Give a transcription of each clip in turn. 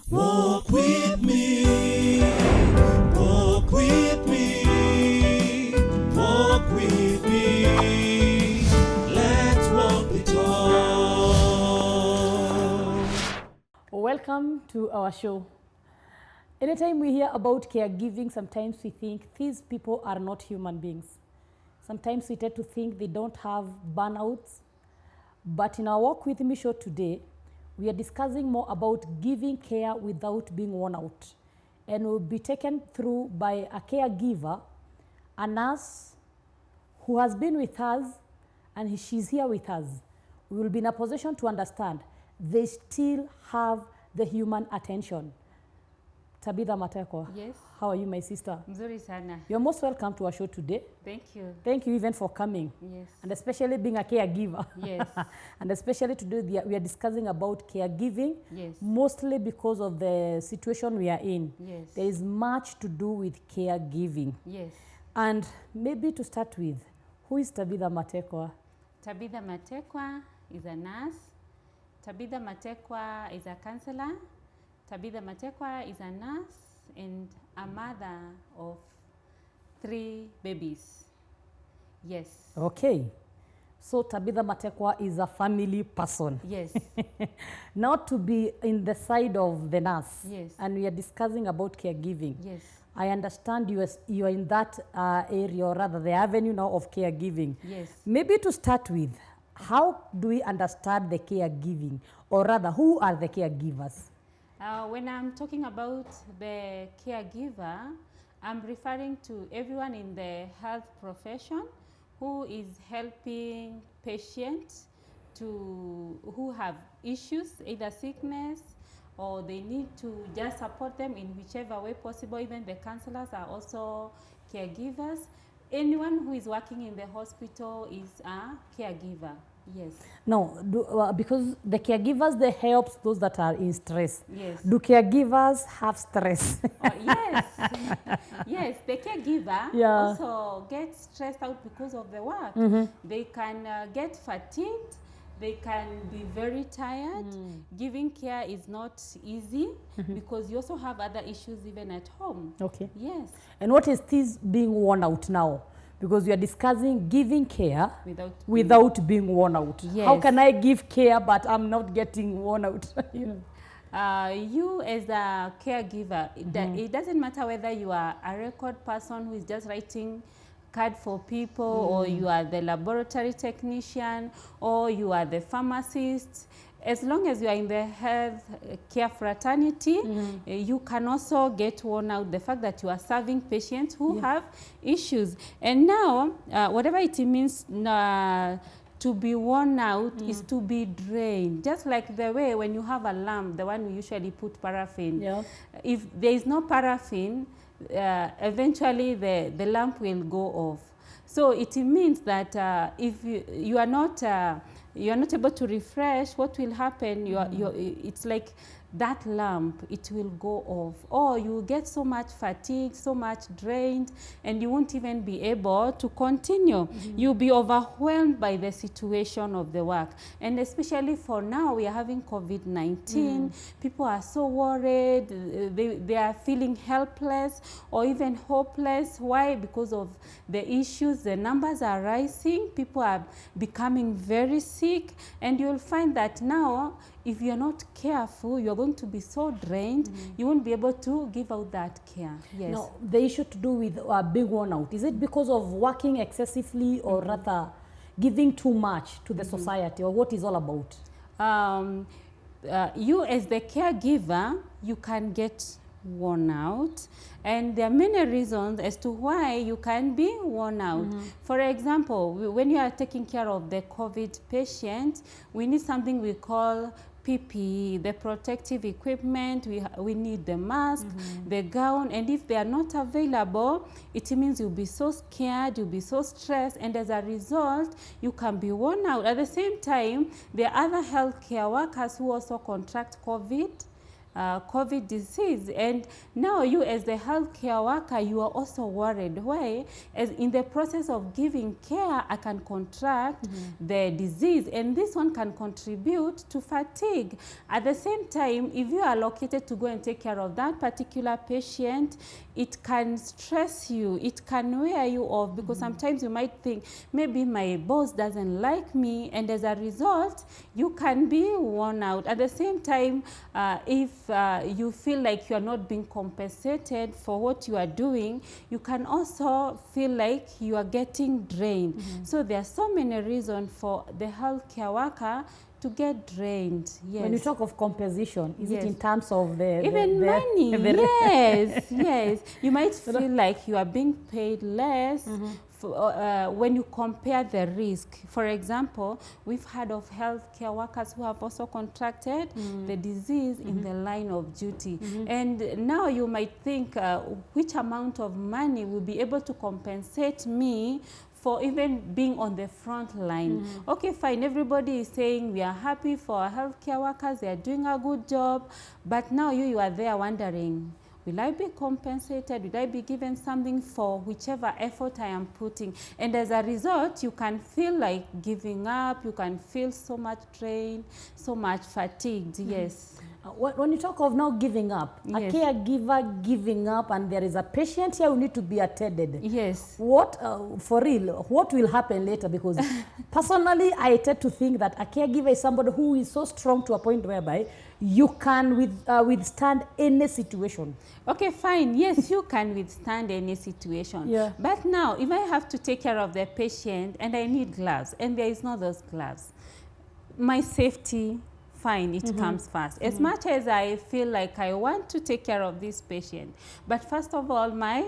Walk with me, walk with me, walk with me. Let's walk the talk. Welcome to our show. Anytime we hear about caregiving, sometimes we think these people are not human beings. Sometimes we tend to think they don't have burnouts. But in our Walk With Me show today, we are discussing more about giving care without being worn out. And we'll be taken through by a caregiver, a nurse who has been with us, and she's here with us. We will be in a position to understand they still have the human attention. Tabitha Matekwa. Yes. How are you, my sister? Mzuri sana. You're most welcome to our show today. Thank you. Thank you even for coming. Yes. And especially being a caregiver. Yes. And especially today we are discussing about caregiving. Yes. Mostly because of the situation we are in. Yes. There is much to do with caregiving. Yes. And maybe to start with, who is Tabitha Matekwa? Tabitha Matekwa is a nurse. Tabitha Matekwa is a counselor. Tabitha Matekwa is a nurse and a mother of 3 babies. Yes. Okay. So Tabitha Matekwa is a family person. Yes. Not to be in the side of the nurse. Yes. And we are discussing about caregiving. Yes. I understand you are in that area, or rather the avenue now of caregiving. Yes. Maybe to start with, how do we understand the caregiving? Or rather, who are the caregivers? When I'm talking about the caregiver, I'm referring to everyone in the health profession who is helping patients who have issues, either sickness or they need to just support them in whichever way possible. Even the counselors are also caregivers. Anyone who is working in the hospital is a caregiver. Yes. No, because the caregivers, they help those that are in stress. Yes. Do caregivers have stress? Yes. Yes, the caregiver also gets stressed out because of the work. They can get fatigued. They can be very tired. Giving care is not easy because you also have other issues even at home. Okay. Yes. And what is this being worn out now? Because we are discussing giving care without being worn out. Yes. How can I give care but I'm not getting worn out? You know. You as a caregiver, it doesn't matter whether you are a record person who is just writing card for people, or you are the laboratory technician, or you are the pharmacist. As long as you are in the health care fraternity, you can also get worn out. The fact that you are serving patients who have issues. And now, whatever it means to be worn out is to be drained. Just like the way when you have a lamp, the one we usually put paraffin. Yeah. If there is no paraffin, eventually the lamp will go off. So it means that if you are not able to refresh, what will happen? It's like that lamp, it will go off, or you will get so much fatigue, so much drained, and you won't even be able to continue. You'll be overwhelmed by the situation of the work. And especially for now, we are having COVID-19. People are so worried. They are feeling helpless or even hopeless. Why? Because of the issues. The numbers are rising. People are becoming very sick. And you'll find that now, if you're not careful, you're going to be so drained, you won't be able to give out that care. Yes. Now, the issue to do with being worn out, is it because of working excessively or rather giving too much to the society, or what is all about? You as the caregiver, you can get worn out, and there are many reasons as to why you can be worn out. For example, when you are taking care of the COVID patient, we need something we call PPE, the protective equipment. We need the mask, the gown, and if they are not available, it means you'll be so scared, you'll be so stressed, and as a result, you can be worn out. At the same time, there are other healthcare workers who also contract COVID. COVID disease. And now you as the healthcare worker, you are also worried. Why? As in the process of giving care, I can contract the disease, and this one can contribute to fatigue. At the same time, if you are allocated to go and take care of that particular patient, it can stress you, it can wear you off, because sometimes you might think, maybe my boss doesn't like me, and as a result, you can be worn out. At the same time, if you feel like you are not being compensated for what you are doing, you can also feel like you are getting drained. So there are so many reasons for the healthcare worker to get drained. Yes. When you talk of compensation, is it Yes. in terms of the Even money? Yes, yes. You might feel like you are being paid less when you compare the risk. For example, we've heard of healthcare workers who have also contracted the disease in the line of duty. And now you might think, which amount of money will be able to compensate me for even being on the front line. Okay, fine, everybody is saying we are happy for our healthcare workers, they are doing a good job, but now you are there wondering, will I be compensated? Will I be given something for whichever effort I am putting? And as a result, you can feel like giving up, you can feel so much drained, so much fatigued, yes. When you talk of now giving up, Yes. a caregiver giving up, and there is a patient here who need to be attended. Yes. What, for real, what will happen later? Because personally, I tend to think that a caregiver is somebody who is so strong to a point whereby you can withstand any situation. Okay, fine. Yes, you can withstand any situation. Yeah. But now, if I have to take care of the patient and I need gloves, and there is not those gloves, my safety, fine, it comes first. As much as I feel like I want to take care of this patient, but first of all, my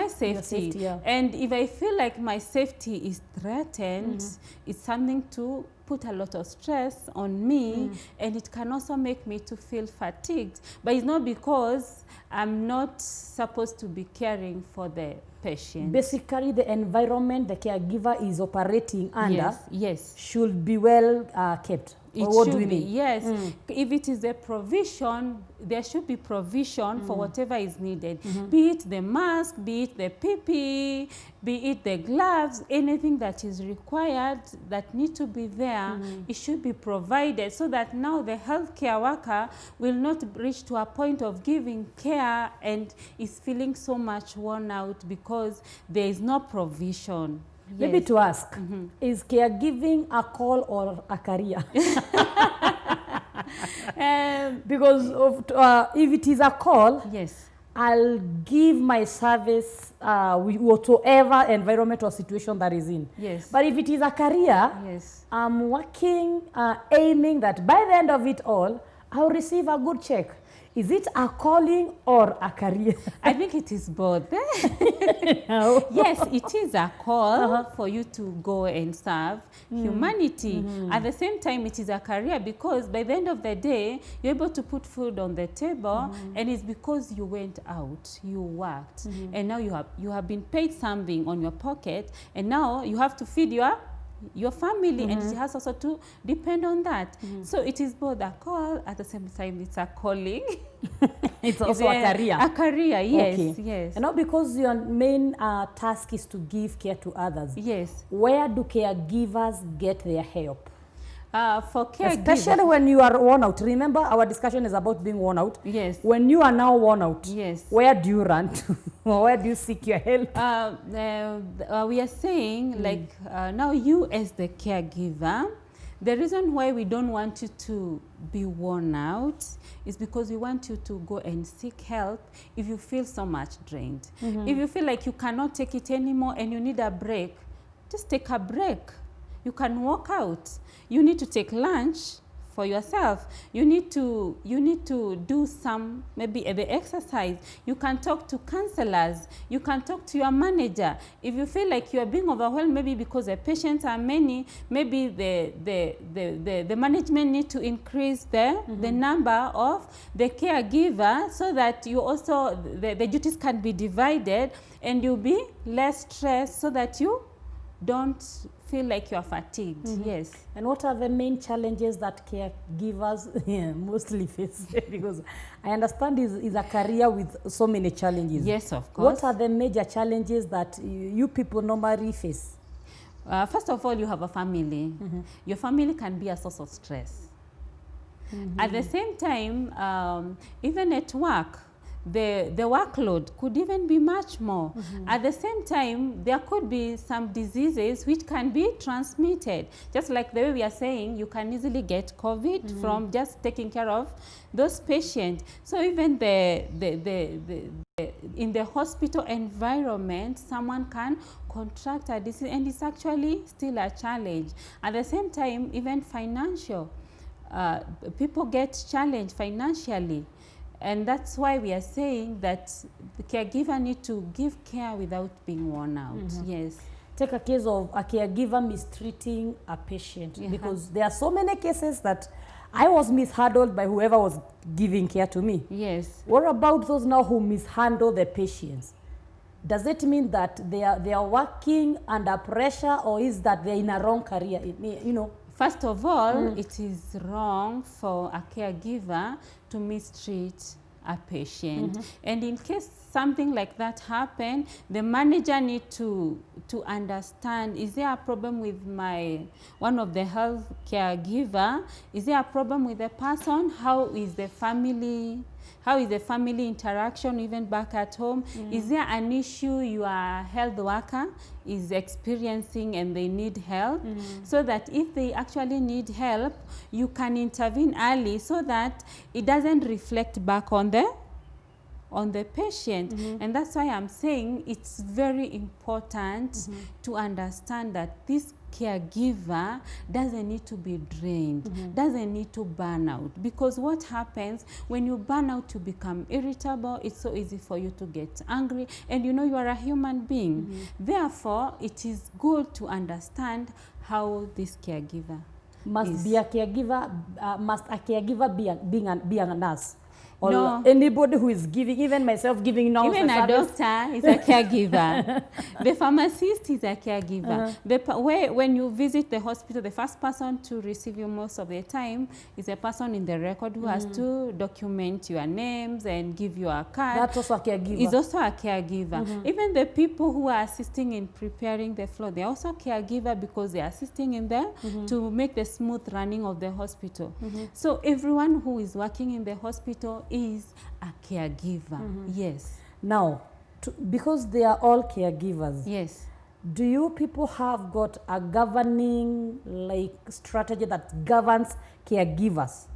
safety. safety, yeah. And if I feel like my safety is threatened, it's something to put a lot of stress on me, and it can also make me to feel fatigued. But it's not because I'm not supposed to be caring for the patient. Basically, the environment the caregiver is operating under Yes, yes. should be well kept. It Or what should do we be, mean? yes. If it is a provision, there should be provision for whatever is needed. Be it the mask, be it the PPE, be it the gloves, anything that is required that need to be there, it should be provided, so that now the healthcare worker will not reach to a point of giving care and is feeling so much worn out because there is no provision. Maybe Yes. to ask, is caregiving a call or a career? Because if it is a call, Yes. I'll give my service whatever environment or situation that is in. Yes. But if it is a career, Yes. I'm working, aiming that by the end of it all, I'll receive a good check. Is it a calling or a career? I think it is both. Yes, it is a call for you to go and serve humanity. At the same time, it is a career because by the end of the day, you're able to put food on the table, and it's because you went out, you worked, and now you have been paid something on your pocket, and now you have to feed your family, and it has also to depend on that. So it is both a call, at the same time it's a calling. It's also a career. A career, yes, Okay. yes. And now because your main task is to give care to others, Yes. where do caregivers get their help? For caregivers. Especially when you are worn out. Remember, our discussion is about being worn out. Yes. When you are now worn out, Yes. where do you run to? Or where do you seek your help? We are saying, like, now you as the caregiver, the reason why we don't want you to be worn out is because we want you to go and seek help if you feel so much drained. If you feel like you cannot take it anymore and you need a break, just take a break. You can walk out. You need to take lunch for yourself. You need to do some, maybe the exercise. You can talk to counselors. You can talk to your manager. If you feel like you are being overwhelmed, maybe because the patients are many, maybe the management need to increase the number of the caregiver so that you also, the duties can be divided and you'll be less stressed so that you don't feel like you are fatigued. Yes. And what are the main challenges that caregivers mostly face? Because I understand is a career with so many challenges. Yes, of course. What are the major challenges that you people normally face? First of all, you have a family. Your family can be a source of stress. At the same time, even at work, the workload could even be much more. At the same time, there could be some diseases which can be transmitted. Just like the way we are saying, you can easily get COVID from just taking care of those patients. So even in the hospital environment, someone can contract a disease, and it's actually still a challenge. At the same time, even financial, people get challenged financially. And that's why we are saying that the caregiver need to give care without being worn out. Yes. Take a case of a caregiver mistreating a patient, because there are so many cases that I was mishandled by whoever was giving care to me. Yes. What about those now who mishandle the patients? Does it mean that they are working under pressure, or is that they're in a wrong career? You know. First of all, it is wrong for a caregiver to mistreat a patient. And in case something like that happen, the manager need to understand, is there a problem with one of the health caregiver? Is there a problem with the person? How is the family interaction even back at home? Is there an issue your health worker is experiencing and they need help? So that if they actually need help, you can intervene early so that it doesn't reflect back on the patient. And that's why I'm saying it's very important to understand that this caregiver doesn't need to be drained, doesn't need to burn out. Because what happens when you burn out, you become irritable. It's so easy for you to get angry, and you know you are a human being. Therefore, it is good to understand how this caregiver Must be a caregiver. Must a caregiver be a nurse? Or no. Anybody who is giving, even myself giving now. Even a doctor is a caregiver. The pharmacist is a caregiver. When you visit the hospital, the first person to receive you most of the time is a person in the record who has to document your names and give you a card. That's also a caregiver. Is also a caregiver. Even the people who are assisting in preparing the floor, they are also caregiver, because they are assisting in there to make the smooth running of the hospital. So everyone who is working in the hospital is a caregiver. Yes. Now, because they are all caregivers. Yes. Do you people have got a governing strategy that governs caregivers?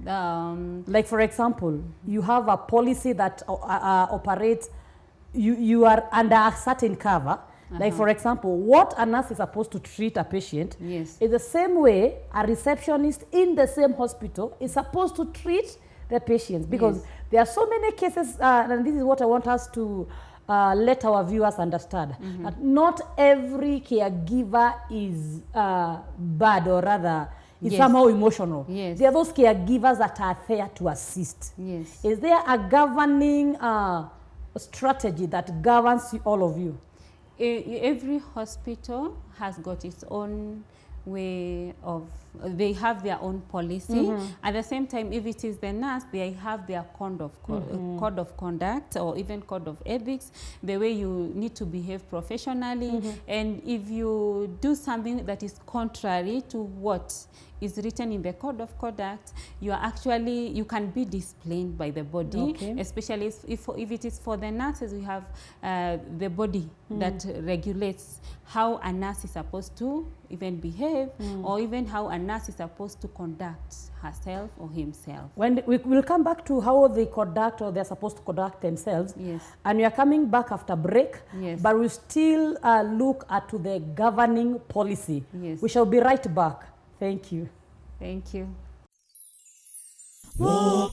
Like for example, you have a policy that operates. You are under a certain cover. Like for example, what a nurse is supposed to treat a patient is the same way a receptionist in the same hospital is supposed to treat the patients, because there are so many cases, and this is what I want us to let our viewers understand, that not every caregiver is bad, or rather is somehow emotional. There are those caregivers that are there to assist. Is there a governing strategy that governs all of you? Every hospital has got its own way of, they have their own policy. At the same time, if it is the nurse, they have their code of conduct, or even code of ethics, the way you need to behave professionally. And if you do something that is contrary to what is written in the code of conduct, you can be disciplined by the body. Especially if it is for the nurses, we have the body that regulates how a nurse is supposed to even behave, or even how a nurse is supposed to conduct herself or himself. When we will come back to how they conduct, or they're supposed to conduct themselves. And we are coming back after break. But we still look at the governing policy. We shall be right back. Thank you. Thank you. Whoa.